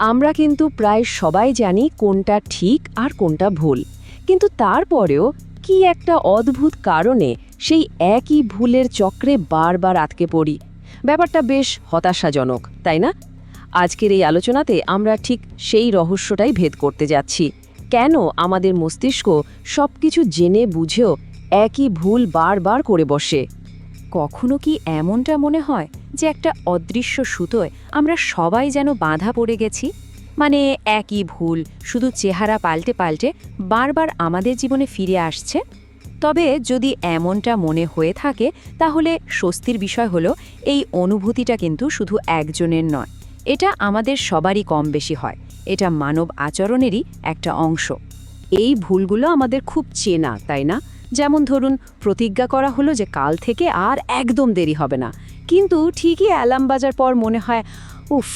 আমরা কিন্তু প্রায় সবাই জানি কোনটা ঠিক আর কোনটা ভুল, কিন্তু তারপরেও কি একটা অদ্ভুত কারণে সেই একই ভুলের চক্রে বারবার আটকে পড়ি। ব্যাপারটা বেশ হতাশাজনক, তাই না? আজকের এই আলোচনাতে আমরা ঠিক সেই রহস্যটাই ভেদ করতে যাচ্ছি। কেন আমাদের মস্তিষ্ক সবকিছু জেনে বুঝেও একই ভুল বারবার করে বসে? কখনো কি এমনটা মনে হয় যে একটা অদৃশ্য সুতোয় আমরা সবাই যেন বাঁধা পড়ে গেছি? মানে একই ভুল শুধু চেহারা পাল্টে পাল্টে বারবার আমাদের জীবনে ফিরে আসছে। তবে যদি এমনটা মনে হয়ে থাকে তাহলে স্বস্তির বিষয় হলো এই অনুভূতিটা কিন্তু শুধু একজনের নয়, এটা আমাদের সবারই কম বেশি হয়। এটা মানব আচরণেরই একটা অংশ। এই ভুলগুলো আমাদের খুব চেনা, তাই না? যেমন ধরুন, প্রতিজ্ঞা করা হলো যে কাল থেকে আর একদম দেরি হবে না, কিন্তু ঠিকই অ্যালার্ম বাজার পর মনে হয় উফ,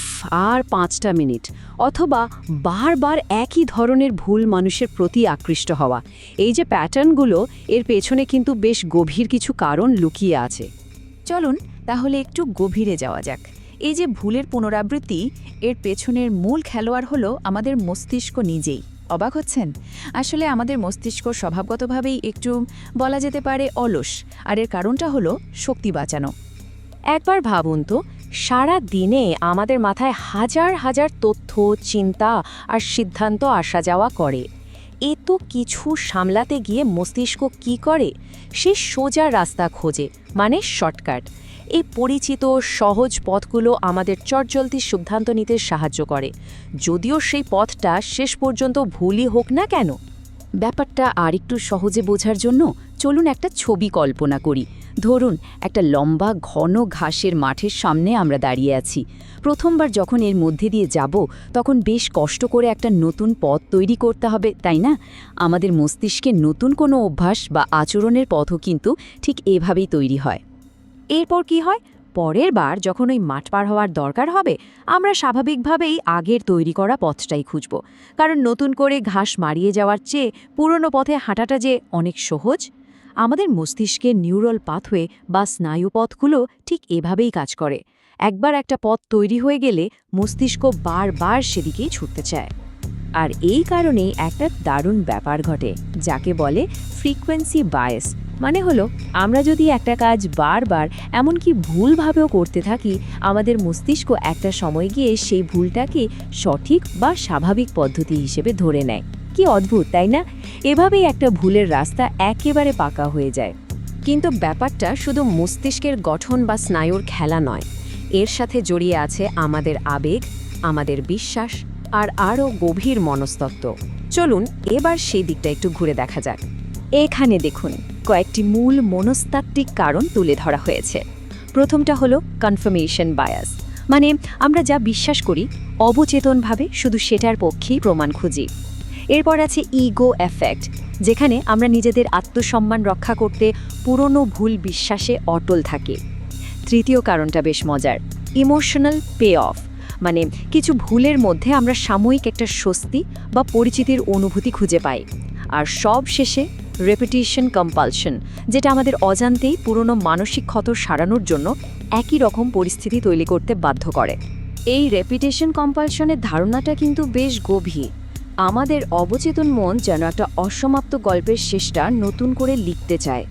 আর 5টা মিনিট। অথবা বারবার একই ধরনের ভুল মানুষের প্রতি আকৃষ্ট হওয়া। এই যে প্যাটার্নগুলো, এর পেছনে কিন্তু বেশ গভীর কিছু কারণ লুকিয়ে আছে। চলুন তাহলে একটু গভীরে যাওয়া যাক। এই যে ভুলের পুনরাবৃত্তি, এর পেছনের মূল খেলোয়াড় হলো আমাদের মস্তিষ্ক নিজেই। অবাক হচ্ছেন? আসলে আমাদের মস্তিষ্ক স্বভাবগতভাবেই একটু বলা যেতে পারে অলস, আর এর কারণটা হলো শক্তি বাঁচানো। একবার ভাবুন তো, সারা দিনে আমাদের মাথায় হাজার হাজার তথ্য, চিন্তা আর সিদ্ধান্ত আসা যাওয়া করে। এত কিছু সামলাতে গিয়ে মস্তিষ্ক কি করে? সে সোজা রাস্তা খোঁজে, মানে শর্টকাট। এই পরিচিত সহজ পথগুলো আমাদের চটজলদি সিদ্ধান্ত নিতে সাহায্য করে, যদিও সেই পথটা শেষ পর্যন্ত ভুলই হোক না কেন। ব্যাপারটা আরেকটু সহজে বোঝার জন্য চলুন একটা ছবি কল্পনা করি। ধরুন, একটা লম্বা ঘন ঘাসের মাঠের সামনে আমরা দাঁড়িয়ে আছি। প্রথমবার যখন এর মধ্যে দিয়ে যাব, তখন বেশ কষ্ট করে একটা নতুন পথ তৈরি করতে হবে, তাই না? আমাদের মস্তিষ্কে নতুন কোনো অভ্যাস বা আচরণের পথও কিন্তু ঠিক এভাবেই তৈরি হয়। এরপর কি হয়? পরের বার যখন ওই মাঠ পার হওয়ার দরকার হবে, আমরা স্বাভাবিকভাবেই আগের তৈরি করা পথটাই খুঁজব, কারণ নতুন করে ঘাস মারিয়ে যাওয়ার চেয়ে পুরনো পথে হাঁটাটা যে অনেক সহজ। আমাদের মস্তিষ্কের নিউরাল পাথওয়ে বা স্নায়ুপথগুলো ঠিক এভাবেই কাজ করে। একবার একটা পথ তৈরি হয়ে গেলে মস্তিষ্ক বারবার সেদিকেই ছুটতে চায়। আর এই কারণেই একটা দারুণ ব্যাপার ঘটে, যাকে বলে ফ্রিকোয়েন্সি বায়াস। মানে হলো, আমরা যদি একটা কাজ বারবার, এমনকি ভুলভাবেও করতে থাকি, আমাদের মস্তিষ্ক একটা সময় গিয়ে সেই ভুলটাকে সঠিক বা স্বাভাবিক পদ্ধতি হিসেবে ধরে নেয়। কি অদ্ভুত, তাই না? এভাবেই একটা ভুলের রাস্তা একেবারে পাকা হয়ে যায়। কিন্তু ব্যাপারটা শুধু মস্তিষ্কের গঠন বা স্নায়ুর খেলা নয়। এর সাথে জড়িয়ে আছে আমাদের আবেগ, আমাদের বিশ্বাস আর আরও গভীর মনস্তত্ত্ব। চলুন এবার সেই দিকটা একটু ঘুরে দেখা যাক। এখানে দেখুন, কয়েকটি মূল মনস্তাত্ত্বিক কারণ তুলে ধরা হয়েছে। প্রথমটা হলো কনফার্মেশন বায়াস, মানে আমরা যা বিশ্বাস করি অবচেতনভাবে শুধু সেটার পক্ষেই প্রমাণ খুঁজি। এরপর আছে ইগো এফেক্ট, যেখানে আমরা নিজেদের আত্মসম্মান রক্ষা করতে পুরনো ভুল বিশ্বাসে অটল থাকি। তৃতীয় কারণটা বেশ মজার, ইমোশনাল পে অফ, মানে কিছু ভুলের মধ্যে আমরা সাময়িক একটা স্বস্তি বা পরিচিতির অনুভূতি খুঁজে পাই। আর সব শেষে রেপিটিশন কম্পালশন, যেটা আমাদের অজান্তেই পুরনো মানসিক ক্ষত সারানোর জন্য একই রকম পরিস্থিতি তৈরি করতে বাধ্য করে। এই রেপিটেশন কম্পালশনের ধারণাটা কিন্তু বেশ গভীর। আমাদের অবচেতন মন যেন একটা অসমাপ্ত গল্পের শেষটা নতুন করে লিখতে চায়।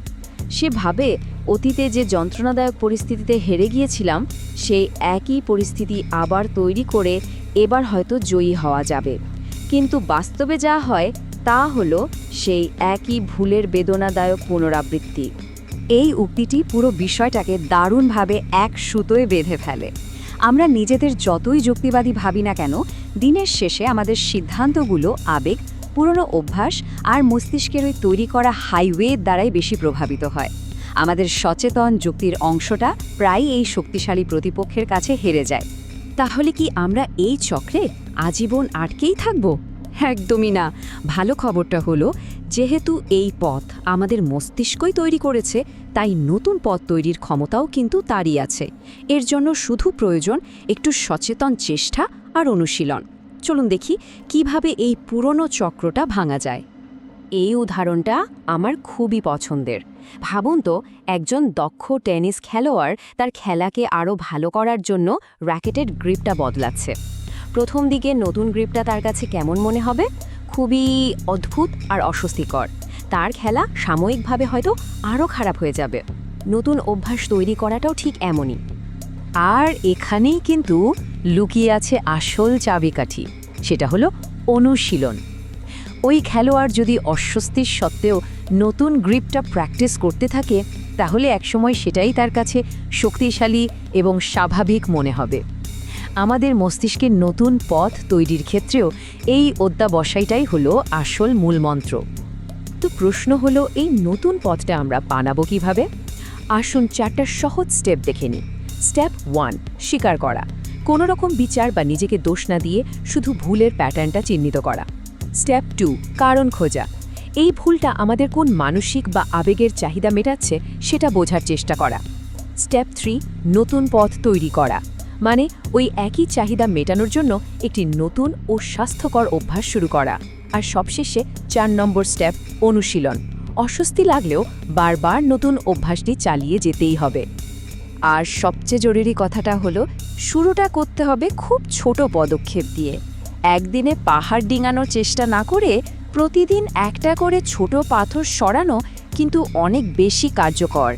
সে ভাবে, অতীতে যে যন্ত্রণাদায়ক পরিস্থিতিতে হেরে গিয়েছিলাম, সেই একই পরিস্থিতি আবার তৈরি করে এবার হয়তো জয়ী হওয়া যাবে। কিন্তু বাস্তবে যা হয় তা হলো সেই একই ভুলের বেদনাদায়ক পুনরাবৃত্তি। এই উক্তিটি পুরো বিষয়টাকে দারুণভাবে এক সুতোয় বেঁধে ফেলে। আমরা নিজেদের যতই যুক্তিবাদী ভাবি না কেন, দিনের শেষে আমাদের সিদ্ধান্তগুলো আবেগ, পুরনো অভ্যাস আর মস্তিষ্কের ওই তৈরি করা হাইওয়ের দ্বারাই বেশি প্রভাবিত হয়। আমাদের সচেতন যুক্তির অংশটা প্রায় এই শক্তিশালী প্রতিপক্ষের কাছে হেরে যায়। তাহলে কি আমরা এই চক্রে আজীবন আটকেই থাকব? একদমই না। ভালো খবরটা হলো, যেহেতু এই পথ আমাদের মস্তিষ্কই তৈরি করেছে, তাই নতুন পথ তৈরির ক্ষমতাও কিন্তু তারই আছে। এর জন্য শুধু প্রয়োজন একটু সচেতন চেষ্টা আর অনুশীলন। চলুন দেখি কিভাবে এই পুরনো চক্রটা ভাঙা যায়। এই উদাহরণটা আমার খুবই পছন্দের। ভাবুন তো, একজন দক্ষ টেনিস খেলোয়াড় তার খেলাকে আরও ভালো করার জন্য র্যাকেটের গ্রিপটা বদলাচ্ছে। প্রথম দিকে নতুন গ্রিপটা তার কাছে কেমন মনে হবে? খুবই অদ্ভুত আর অস্বস্তিকর। তার খেলা সাময়িকভাবে হয়তো আরও খারাপ হয়ে যাবে। নতুন অভ্যাস তৈরি করাটাও ঠিক এমনই। আর এখানেই কিন্তু লুকিয়ে আছে আসল চাবিকাঠি, সেটা হলো অনুশীলন। ওই খেলোয়াড় যদি অস্বস্তির সত্ত্বেও নতুন গ্রিপটা প্র্যাকটিস করতে থাকে, তাহলে একসময় সেটাই তার কাছে শক্তিশালী এবং স্বাভাবিক মনে হবে। আমাদের মস্তিষ্কের নতুন পথ তৈরির ক্ষেত্রেও এই অধ্যাবসায়টাই হলো আসল মূলমন্ত্র। তো প্রশ্ন হলো, এই নতুন পথটা আমরা বানাবো কিভাবে? আসুন 4টা সহজ স্টেপ দেখে নিই। স্টেপ 1, স্বীকার করা। কোনো রকম বিচার বা নিজেকে দোষ না দিয়ে শুধু ভুলের প্যাটার্নটা চিহ্নিত করা। স্টেপ 2, কারণ খোঁজা। এই ভুলটা আমাদের কোন মানসিক বা আবেগের চাহিদা মেটাচ্ছে সেটা বোঝার চেষ্টা করা। স্টেপ 3, নতুন পথ তৈরি করা, মানে ওই একই চাহিদা মেটানোর জন্য একটি নতুন ও স্বাস্থ্যকর অভ্যাস শুরু করা। আর সবশেষে 4 নম্বর স্টেপ, অনুশীলন। অস্বস্তি লাগলেও বারবার নতুন অভ্যাসটি চালিয়ে যেতেই হবে। আর সবচেয়ে জরুরি কথাটা হলো, শুরুটা করতে হবে খুব ছোট পদক্ষেপ দিয়ে। একদিনে পাহাড় ডিঙানোর চেষ্টা না করে প্রতিদিন একটা করে ছোট পাথর সরানো কিন্তু অনেক বেশি কার্যকর।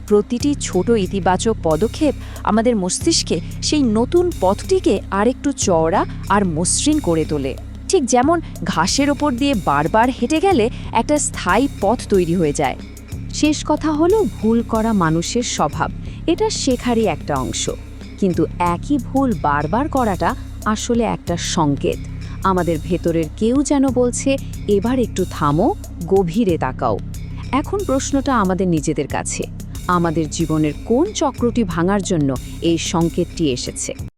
প্রতিটি ছোট ইতিবাচক পদক্ষেপ আমাদের মস্তিষ্কে সেই নতুন পথটিকে আরেকটু চওড়া আর মসৃণ করে তোলে। ঠিক যেমন ঘাসের ওপর দিয়ে বারবার হেঁটে গেলে একটা স্থায়ী পথ তৈরি হয়ে যায়। শেষ কথা হলো, ভুল করা মানুষের স্বভাব, এটা শেখারই একটা অংশ। কিন্তু একই ভুল বারবার করাটা আসলে একটা সংকেত। আমাদের ভেতরের কেউ যেন বলছে, এবার একটু থামো, গভীরে তাকাও। এখন প্রশ্নটা আমাদের নিজেদের কাছে, আমাদের জীবনের কোন চক্রটি ভাঙার জন্য এই সংকেতটি এসেছে?